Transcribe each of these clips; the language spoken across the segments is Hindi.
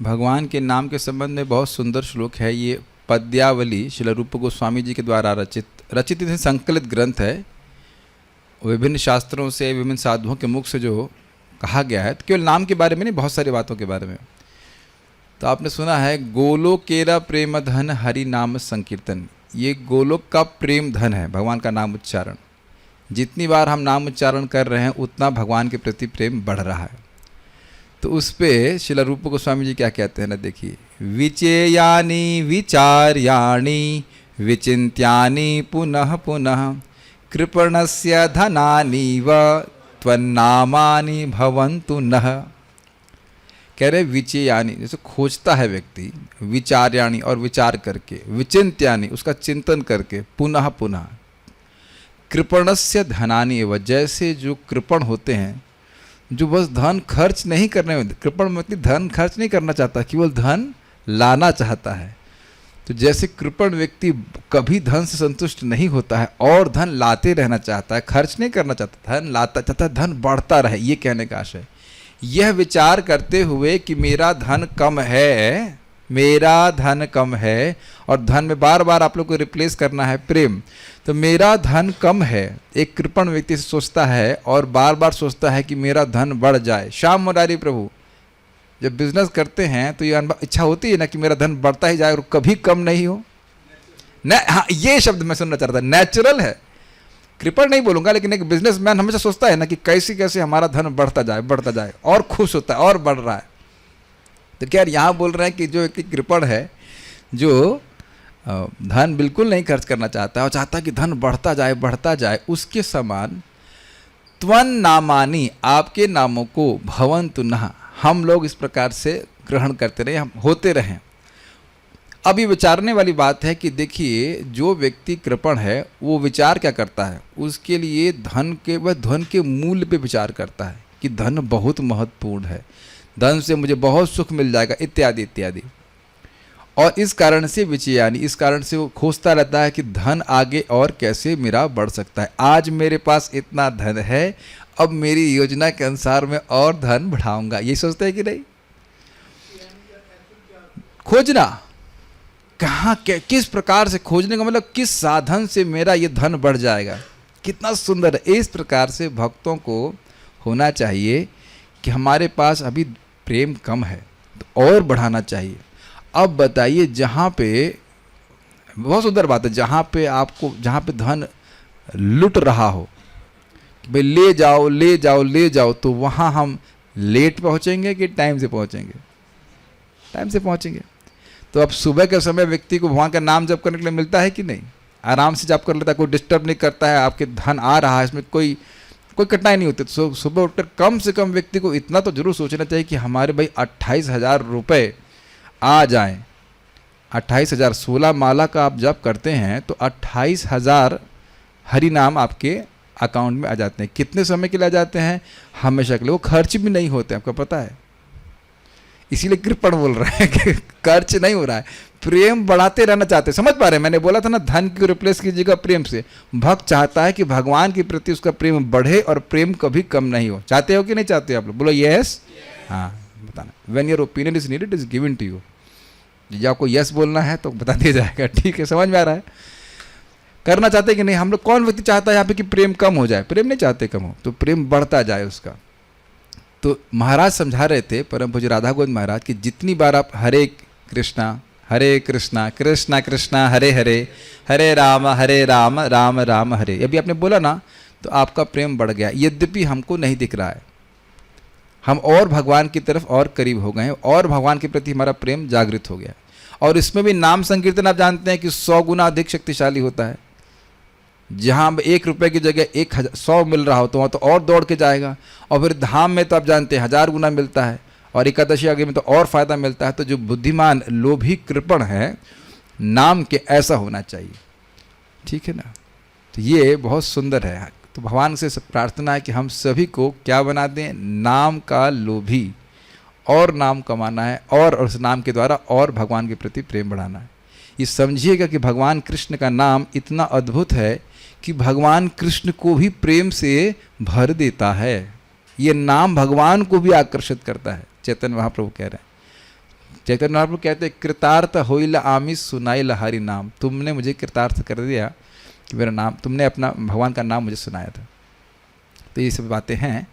भगवान के नाम के संबंध में बहुत सुंदर श्लोक है। ये पद्यावली श्रील रूप गोस्वामी जी के द्वारा रचित संकलित ग्रंथ है। विभिन्न शास्त्रों से, विभिन्न साधुओं के मुख से जो कहा गया है, तो केवल नाम के बारे में नहीं, बहुत सारी बातों के बारे में। तो आपने सुना है गोलोकेरा प्रेम धन हरि नाम संकीर्तन। ये गोलोक का प्रेम धन है, भगवान का नाम उच्चारण। जितनी बार हम नाम उच्चारण कर रहे हैं उतना भगवान के प्रति प्रेम बढ़ रहा है। तो उस पे श्रील रूप गोस्वामी जी क्या कहते हैं ना, देखिए। विचेयानि विचार्याणि विचिन्त्यानि पुनः पुनः कृपणस्य धनानि व त्वन्नामानि भवन्तु नः। कह रहे विचेयानि, जैसे खोजता है व्यक्ति, विचार्याणि और विचार करके, विचिन्त्यानि उसका चिंतन करके, पुनः पुनः कृपणस्य धनानि एव, जैसे जो कृपण होते हैं, जो बस धन खर्च नहीं करने में, कृपण मतलब धन खर्च नहीं करना चाहता, केवल धन लाना चाहता है। तो जैसे कृपण व्यक्ति कभी धन से संतुष्ट नहीं होता है और धन लाते रहना चाहता है, खर्च नहीं करना चाहता, धन लाता चाहता है, धन बढ़ता रहे, ये कहने का आशय। यह विचार करते हुए कि मेरा धन कम है, मेरा धन कम है, और धन में बार बार आप लोग को रिप्लेस करना है प्रेम, तो मेरा धन कम है, एक कृपण व्यक्ति से सोचता है और बार बार सोचता है कि मेरा धन बढ़ जाए। श्याम मुरारी प्रभु जब बिजनेस करते हैं तो ये इच्छा होती है ना कि मेरा धन बढ़ता ही जाए और कभी कम नहीं हो। हाँ, ये शब्द मैं सुनना चाह रहा था, नेचुरल है। कृपण नहीं बोलूंगा, लेकिन एक बिजनेसमैन हमेशा सोचता है ना कि कैसे कैसे हमारा धन बढ़ता जाए, और खुश होता है और बढ़ रहा है। तो क्या यहाँ बोल रहे हैं कि जो व्यक्ति कृपण है, जो धन बिल्कुल नहीं खर्च करना चाहता है और चाहता है कि धन बढ़ता जाए, उसके समान त्वन नामानी, आपके नामों को भवन्तु नः, हम लोग इस प्रकार से ग्रहण करते रहे, हम होते रहें। अब ये विचारने वाली बात है कि देखिए, जो व्यक्ति कृपण है वो विचार क्या करता है, उसके लिए धन के मूल्य पे विचार करता है कि धन बहुत महत्वपूर्ण है, धन से मुझे बहुत सुख मिल जाएगा, इत्यादि इत्यादि। और इस कारण से विचयानी, इस कारण से वो खोजता रहता है कि धन आगे और कैसे मेरा बढ़ सकता है। आज मेरे पास इतना धन है, अब मेरी योजना के अनुसार मैं और धन बढ़ाऊंगा, ये सोचते हैं कि नहीं। खोजना कहाँ, किस प्रकार से खोजने का मतलब, किस साधन से मेरा ये धन बढ़ जाएगा, कितना सुंदर है। इस प्रकार से भक्तों को होना चाहिए कि हमारे पास अभी प्रेम कम है तो और बढ़ाना चाहिए। अब बताइए, जहाँ पे बहुत सुंदर बात है, जहाँ पे धन लुट रहा हो, भाई ले जाओ, तो वहाँ हम लेट पहुँचेंगे कि टाइम से पहुँचेंगे? टाइम से पहुँचेंगे। तो अब सुबह के समय व्यक्ति को भगवान का नाम जप करने के लिए मिलता है कि नहीं? आराम से जप कर लेता है, कोई डिस्टर्ब नहीं करता है, आपके धन आ रहा है, इसमें कोई कठिनाई नहीं होती। तो सुबह उठकर कम से कम व्यक्ति को इतना तो जरूर सोचना चाहिए कि हमारे भाई 28,000 रुपये आ जाएं। 28,000, 16 माला का आप जप करते हैं तो 28,000 हरि नाम आपके अकाउंट में आ जाते हैं। कितने समय के लिए आ जाते हैं? हमेशा के लिए। वो खर्च भी नहीं होते, आपको पता है। इसीलिए कृपण बोल रहे हैं कि खर्च नहीं हो रहा है, प्रेम बढ़ाते रहना चाहते हैं। समझ पा रहे हैं? मैंने बोला था ना, धन को रिप्लेस कीजिएगा प्रेम से। भक्त चाहता है कि भगवान के प्रति उसका प्रेम बढ़े और प्रेम कभी कम नहीं हो। चाहते हो कि नहीं चाहते हो आप लोग? बोलो यस। हाँ, बताना। When your opinion is needed, is given to you. जब आपको यस बोलना है तो बता दिया जाएगा। ठीक है, समझ में आ रहा है? करना चाहते कि नहीं? हम लोग, कौन व्यक्ति चाहता है यहाँ पे कि प्रेम कम हो जाए? प्रेम नहीं चाहते कम हो, तो प्रेम बढ़ता जाए उसका। तो महाराज समझा रहे थे, परम पूज्य राधा गोविंद महाराज, कि जितनी बार आप हरे कृष्णा कृष्णा कृष्णा हरे हरे, हरे राम राम राम हरे, अभी आपने बोला ना, तो आपका प्रेम बढ़ गया। यद्यपि हमको नहीं दिख रहा है, हम और भगवान की तरफ और करीब हो गए हैं, और भगवान के प्रति हमारा प्रेम जागृत हो गया। और इसमें भी नाम संकीर्तन आप जानते हैं कि 100 गुना अधिक शक्तिशाली होता है। जहाँ 1 रुपये की जगह 100 मिल रहा हो तो वहाँ तो और दौड़ के जाएगा। और फिर धाम में तो आप जानते हैं 1000 गुना मिलता है, और एकादशी आगे में तो और फायदा मिलता है। तो जो बुद्धिमान लोभी कृपण है नाम के, ऐसा होना चाहिए। ठीक है ना? तो ये बहुत सुंदर है। तो भगवान से प्रार्थना है कि हम सभी को क्या बना दें? नाम का लोभी, और नाम कमाना है, और उस नाम के द्वारा और भगवान के प्रति प्रेम बढ़ाना है। ये समझिएगा कि भगवान कृष्ण का नाम इतना अद्भुत है कि भगवान कृष्ण को भी प्रेम से भर देता है। ये नाम भगवान को भी आकर्षित करता है। चैतन्य महाप्रभु कह रहे हैं, चैतन्य महाप्रभु कहते हैं कृतार्थ होइल आमी सुनाइल हरि नाम, तुमने मुझे कृतार्थ कर दिया कि मेरा नाम, तुमने अपना भगवान का नाम मुझे सुनाया था। तो ये सब बातें हैं,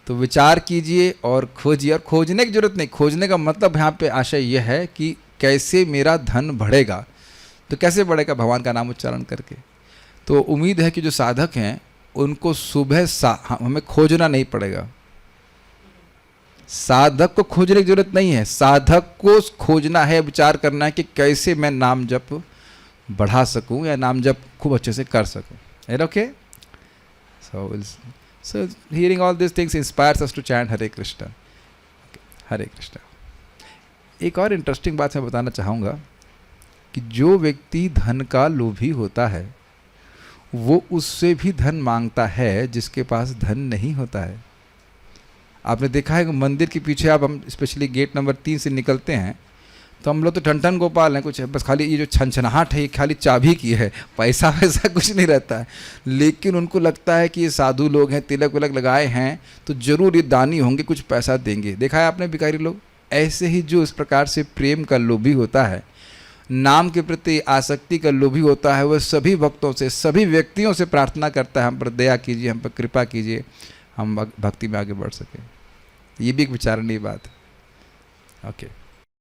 तो विचार कीजिए और खोजिए। और खोजने की जरूरत नहीं, खोजने का मतलब यहाँ पे आशय यह है कि कैसे मेरा धन बढ़ेगा। तो कैसे बढ़ेगा? भगवान का नाम उच्चारण करके। तो उम्मीद है कि जो साधक हैं उनको सुबह हमें खोजना नहीं पड़ेगा। साधक को खोजने की जरूरत नहीं है, साधक को खोजना है, विचार करना है कि कैसे मैं नाम जप बढ़ा सकूं या नाम जप खूब अच्छे से कर सकूं। Is it okay? So hearing all these things inspires us to chant Hare Krishna. हरे कृष्णा। एक और इंटरेस्टिंग बात मैं बताना चाहूँगा कि जो व्यक्ति धन का लोभी होता है वो उससे भी धन मांगता है जिसके पास धन नहीं होता है। आपने देखा है कि मंदिर के पीछे आप हम स्पेशली गेट नंबर 3 से निकलते हैं तो हम लोग तो ठन गोपाल हैं, कुछ बस खाली ये जो छनछनाहट है ये खाली चाबी की है, पैसा वैसा कुछ नहीं रहता है। लेकिन उनको लगता है कि ये साधु लोग हैं, तिलक विलक लगाए हैं तो जरूर ये दानी होंगे, कुछ पैसा देंगे। देखा है आपने भिखारी लोग? ऐसे ही जो इस प्रकार से प्रेम का लोभी होता है, नाम के प्रति आसक्ति का लोभी होता है, वह सभी भक्तों से, सभी व्यक्तियों से प्रार्थना करता है हम पर दया कीजिए, हम पर कृपा कीजिए, हम भक्ति में आगे बढ़ सकें। ये भी एक विचारणीय बात है। ओके।